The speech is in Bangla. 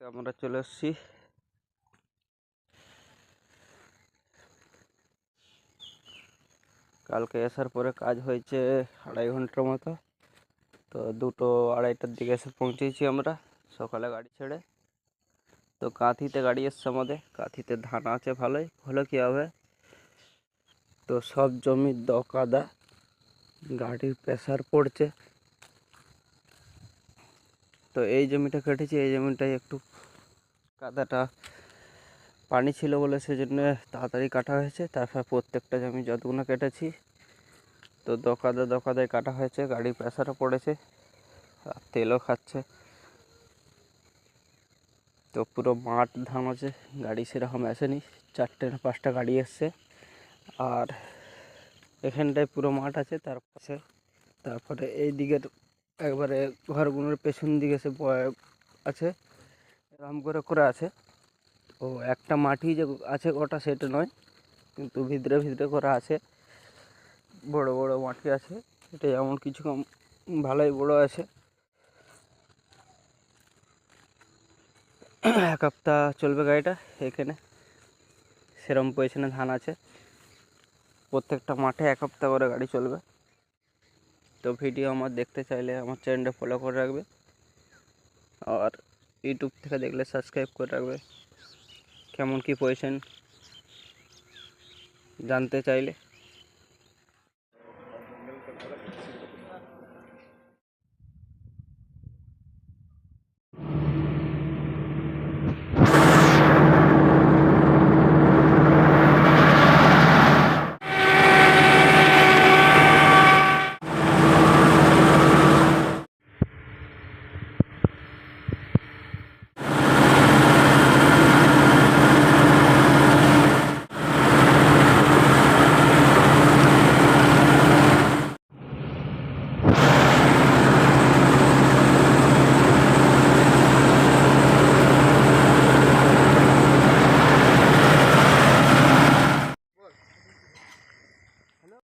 আমরা চলে এসেছি কালকে আসার পরে কাজ হয়েছে 2.5 ঘন্টার মতো। তো 2-2:30টার দিকে এসে পৌঁছেছি আমরা সকালে গাড়ি ছেড়ে। তো কাঁথিতে গাড়ি এসছে আমাদের, কাঁথিতে ধান আছে ভালোই। হলো কী হবে, তো সব জমির কাদা, গাড়ির প্রেসার পড়ছে। তো এই জমিটা কেটেছি, এই জমিটায় একটু কাদাটা পানি ছিল বলে সেজন্য তাড়াতাড়ি কাটা হয়েছে। তারপর প্রত্যেকটা জমি যতগুলো কেটেছি তো দকাদায় কাটা হয়েছে। গাড়ির প্রেসারও পড়েছে আর তেলও খাচ্ছে। তো পুরো মাঠ ধান আছে, গাড়ি সেরকম আসেনি, 4টে না 5টা গাড়ি এসছে। আর এখানটায় পুরো মাঠ আছে। তারপরে এই দিকের একবারে ঘরগুলোর পেছন দিকে সে আছে, এরকম করে আছে। তো একটা মাটি যে আছে ওটা সেটা নয়, কিন্তু ভিতরে ভিতরে করা আছে, বড় বড় মাটি আছে। এটা এমন কিছু ভালোই বড় আছে। 1 সপ্তাহ চলবে গাড়িটা। এখানে সেরম পজিশনে ধান আছে, প্রত্যেকটা মাঠে 1 সপ্তাহ করে গাড়ি চলবে। তো ভিডিও আমার দেখতে চাইলে আমার চ্যানেলটা ফলো করে রাখবে, আর ইউটিউব থেকে দেখলে সাবস্ক্রাইব করে রাখবে। কেমন কি পজিশন জানতে চাইলে